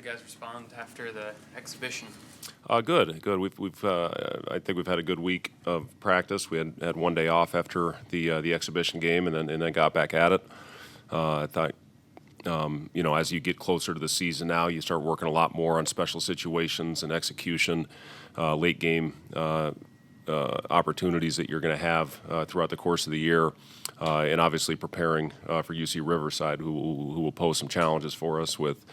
guys respond after the exhibition? Good. I think we've had a good week of practice. We had 1 day off after the exhibition game, and then got back at it. I thought, as you get closer to the season now, you start working a lot more on special situations and execution, late game opportunities that you're going to have throughout the course of the year, and obviously preparing for UC Riverside, who will pose some challenges for us with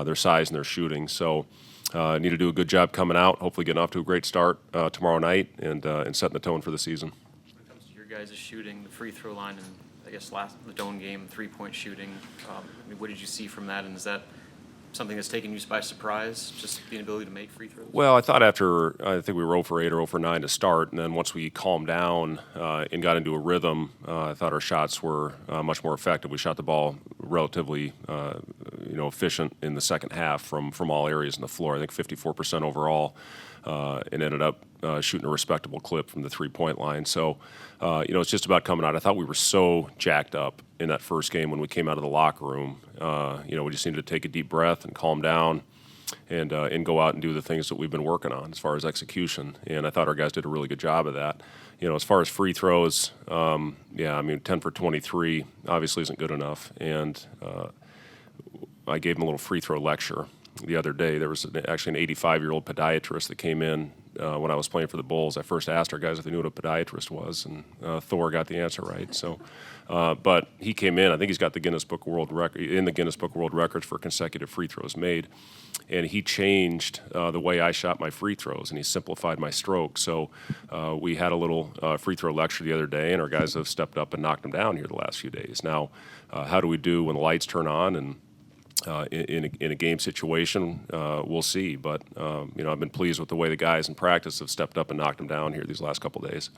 their size and their shooting. So need to do a good job coming out, hopefully getting off to a great start tomorrow night and setting the tone for the season. When it comes to your guys' shooting, the free throw line, and I guess the Doan game, 3-point shooting, what did you see from that, and is that something that's taken you by surprise, just the inability to make free throws? Well, I thought I think we were 0 for 8 or 0 for 9 to start, and then once we calmed down and got into a rhythm, I thought our shots were much more effective. We shot the ball relatively, efficient in the second half from all areas in the floor. I think 54% overall, and ended up shooting a respectable clip from the 3-point line. So, it's just about coming out. I thought we were so jacked up in that first game when we came out of the locker room. We just needed to take a deep breath and calm down and go out and do the things that we've been working on as far as execution. And I thought our guys did a really good job of that. As far as free throws, 10 for 23 obviously isn't good enough. And I gave him a little free throw lecture the other day. There was actually an 85-year-old podiatrist that came in when I was playing for the Bulls. I first asked our guys if they knew what a podiatrist was, and Thor got the answer right. So, but he came in. I think he's got the Guinness Book of World Records for consecutive free throws made, and he changed the way I shot my free throws, and he simplified my stroke. So we had a little free throw lecture the other day, and our guys have stepped up and knocked them down here the last few days. Now, how do we do when the lights turn on and in a game situation, we'll see. But, I've been pleased with the way the guys in practice have stepped up and knocked them down here these last couple of days.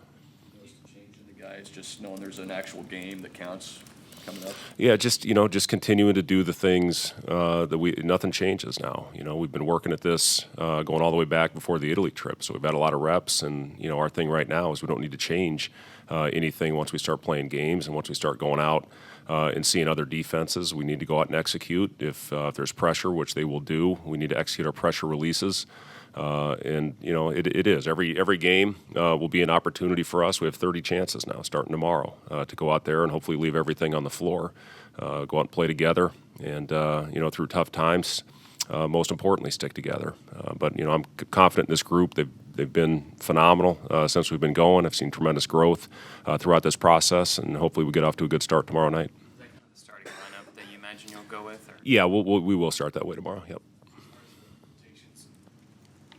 Change in the guys, just knowing there's an actual game that counts coming up? Yeah, just continuing to do the things nothing changes now. We've been working at this going all the way back before the Italy trip, so we've had a lot of reps, and, our thing right now is we don't need to change anything once we start playing games and once we start going out and seeing other defenses. We need to go out and execute. If there's pressure, which they will do, we need to execute our pressure releases. It is. Every game will be an opportunity for us. We have 30 chances now, starting tomorrow, to go out there and hopefully leave everything on the floor, go out and play together, and, through tough times, most importantly, stick together. But I'm confident in this group. They've been phenomenal since we've been going. I've seen tremendous growth throughout this process, and hopefully we get off to a good start tomorrow night. Is that kind of the starting lineup that you imagine you'll go with? Or? Yeah, we will start that way tomorrow. Yep.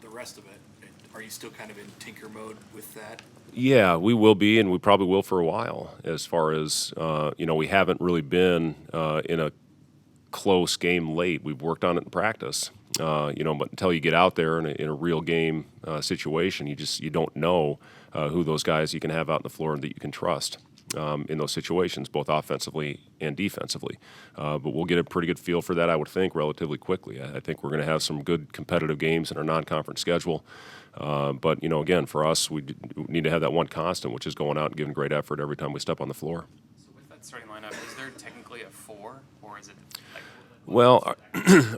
The rest of it, are you still kind of in tinker mode with that? Yeah, we will be, and we probably will for a while. As far as we haven't really been in a close game late. We've worked on it in practice. But until you get out there in a real game situation, you don't know who those guys you can have out on the floor that you can trust in those situations, both offensively and defensively. But we'll get a pretty good feel for that, I would think, relatively quickly. I think we're going to have some good competitive games in our non-conference schedule. But again, for us, we need to have that one constant, which is going out and giving great effort every time we step on the floor. So with that starting lineup, is there technically a 4, or is it like? Well,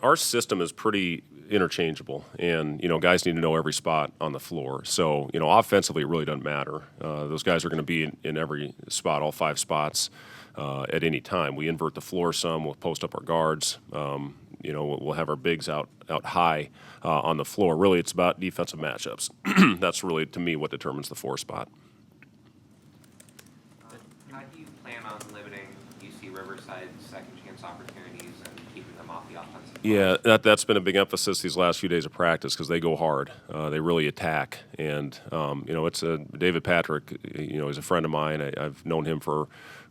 our system is pretty interchangeable, and guys need to know every spot on the floor. So offensively, it really doesn't matter. Those guys are going to be in every spot, all 5 spots at any time. We invert the floor some. We'll post up our guards. We'll have our bigs out high on the floor. Really, it's about defensive matchups. That's really, to me, what determines the 4 spot. How do you plan on limiting UC Riverside's second chance opportunities and keeping them off the offensive? Yeah, that's been a big emphasis these last few days of practice because they go hard. They really attack. And, it's David Patrick, he's a friend of mine. I've known him for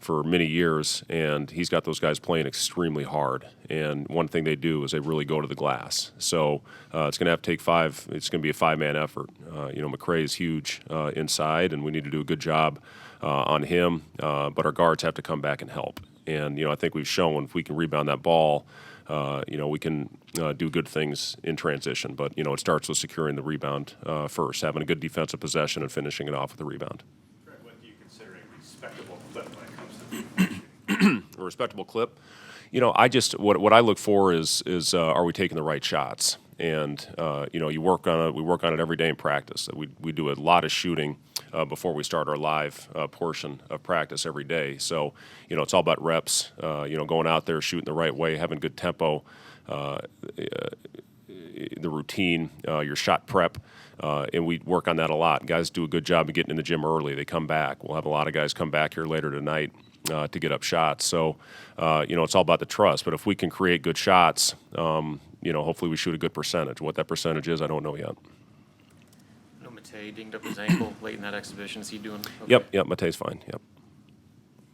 many years, and he's got those guys playing extremely hard. And one thing they do is they really go to the glass. So it's going to have to take 5. It's going to be a 5-man effort. McCray is huge inside, and we need to do a good job on him. But our guards have to come back and help. And, I think we've shown if we can rebound that ball, we can do good things in transition. But, it starts with securing the rebound first, having a good defensive possession and finishing it off with a rebound. What do you consider a respectable clip when it comes to A respectable clip? What I look for is are we taking the right shots? And we work on it every day in practice. We do a lot of shooting before we start our live portion of practice every day. So it's all about reps. Going out there, shooting the right way, having good tempo, the routine, your shot prep. And we work on that a lot. Guys do a good job of getting in the gym early. They come back. We'll have a lot of guys come back here later tonight to get up shots. So, it's all about the trust. But if we can create good shots, hopefully we shoot a good percentage. What that percentage is, I don't know yet. No, Matej dinged up his ankle late in that exhibition. Is he doing okay? Yep, Matej's fine, yep.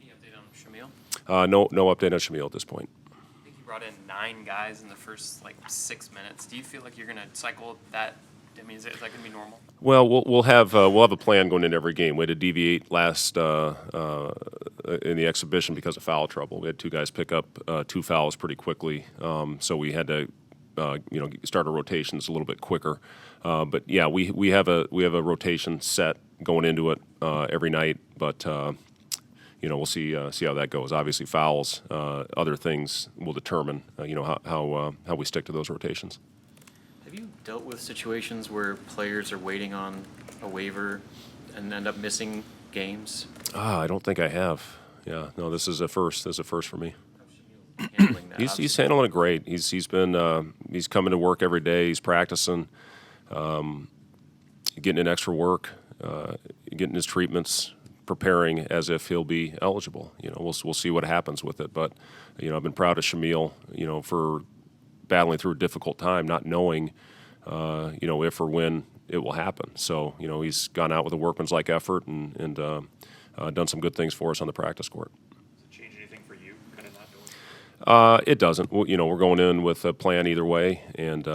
Any update on Shamil? No update on Shamil at this point. I think you brought in 9 guys in the first 6 minutes. Do you feel like you're going to cycle that? I mean, is that going to be normal? Well, we'll have a plan going into every game. We had to deviate last in the exhibition because of foul trouble. We had 2 guys pick up 2 fouls pretty quickly, so we had to start our rotations a little bit quicker. But yeah, we have a rotation set going into it every night. But we'll see how that goes. Obviously, fouls, other things will determine how we stick to those rotations. Have you dealt with situations where players are waiting on a waiver and end up missing games? I don't think I have. Yeah, no, this is a first. This is a first for me. Handling that, He's handling it great. He's been he's coming to work every day. He's practicing, getting in extra work, getting his treatments, preparing as if he'll be eligible. We'll see what happens with it. But I've been proud of Shamil, for battling through a difficult time, not knowing, if or when it will happen. So, he's gone out with a workman's-like effort and done some good things for us on the practice court. Does it change anything for you, kind of not doing it? It doesn't. We're going in with a plan either way, and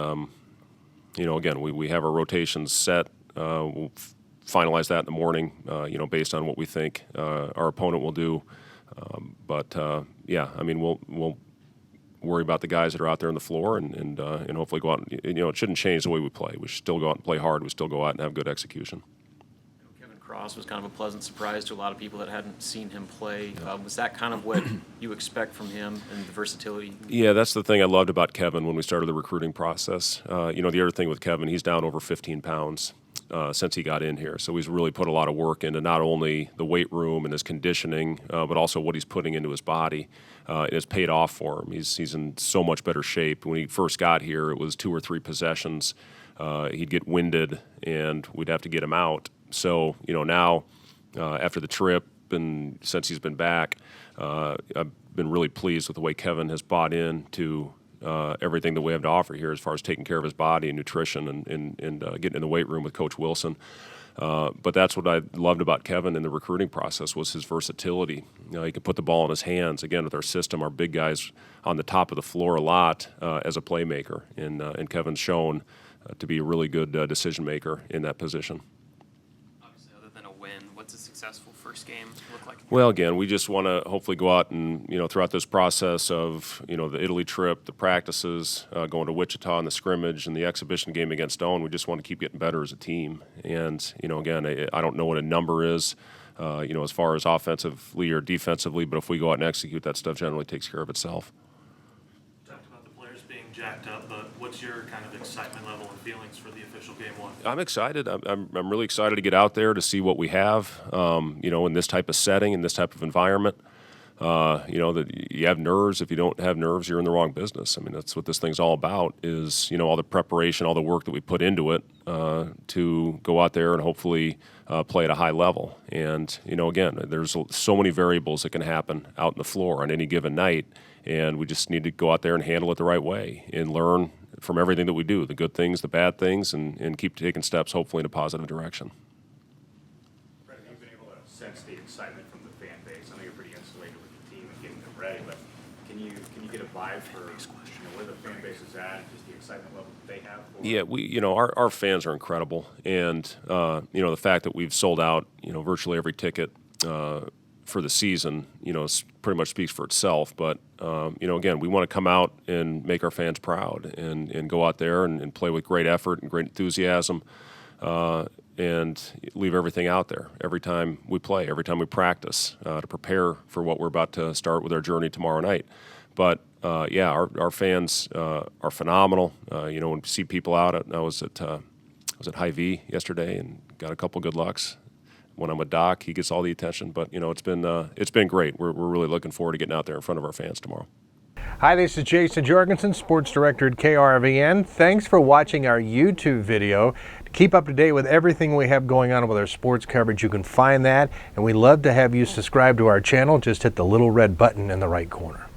again, we have our rotations set. We'll finalize that in the morning, based on what we think our opponent will do. We'll worry about the guys that are out there on the floor and hopefully go out. It shouldn't change the way we play. We should still go out and play hard. We still go out and have good execution. Kevin Cross was kind of a pleasant surprise to a lot of people that hadn't seen him play. Was that kind of what you expect from him and the versatility? Yeah, that's the thing I loved about Kevin when we started the recruiting process. The other thing with Kevin, he's down over 15 pounds since he got in here. So he's really put a lot of work into not only the weight room and his conditioning, but also what he's putting into his body. It has paid off for him. He's in so much better shape. When he first got here, it was 2 or 3 possessions. He'd get winded, and we'd have to get him out. So, now after the trip and since he's been back, I've been really pleased with the way Kevin has bought into everything that we have to offer here as far as taking care of his body and nutrition and getting in the weight room with Coach Wilson. But that's what I loved about Kevin in the recruiting process was his versatility. He could put the ball in his hands. Again, with our system, our big guys on the top of the floor a lot as a playmaker. And Kevin's shown to be a really good decision maker in that position. Obviously, other than a win, what's a successful first game look like? Well, again, we just want to hopefully go out and, throughout this process of, the Italy trip, the practices, going to Wichita and the scrimmage and the exhibition game against Stone, we just want to keep getting better as a team. And, again, I don't know what a number is, as far as offensively or defensively, but if we go out and execute, that stuff generally takes care of itself. You talked about the players being jacked up, but what's your kind of excitement level and feelings for the official game 1? I'm excited. I'm really excited to get out there to see what we have, in this type of setting, in this type of environment. That you have nerves. If you don't have nerves, you're in the wrong business. I mean, that's what this thing's all about is, all the preparation, all the work that we put into it to go out there and hopefully play at a high level. And, again, there's so many variables that can happen out in the floor on any given night, and we just need to go out there and handle it the right way and learn from everything that we do, the good things, the bad things, and keep taking steps, hopefully, in a positive direction. Brett, have you been able to sense the excitement from the fan base? I know you're pretty insulated with the team and getting them ready, but can you get a vibe for where the fan base is at and just the excitement level that they have? Yeah, our fans are incredible, and the fact that we've sold out, virtually every ticket for the season, pretty much speaks for itself. But again, we want to come out and make our fans proud and go out there and play with great effort and great enthusiasm. And leave everything out there every time we play, every time we practice to prepare for what we're about to start with our journey tomorrow night. But yeah, our fans are phenomenal. You know, when we see people out, I was at Hy-Vee yesterday and got a couple good looks. When I'm with Doc, he gets all the attention. But you know, it's been great. We're really looking forward to getting out there in front of our fans tomorrow. Hi, this is Jason Jorgensen, Sports Director at KRVN. Thanks for watching our YouTube video. To keep up to date with everything we have going on with our sports coverage, you can find that. And we love to have you subscribe to our channel. Just hit the little red button in the right corner.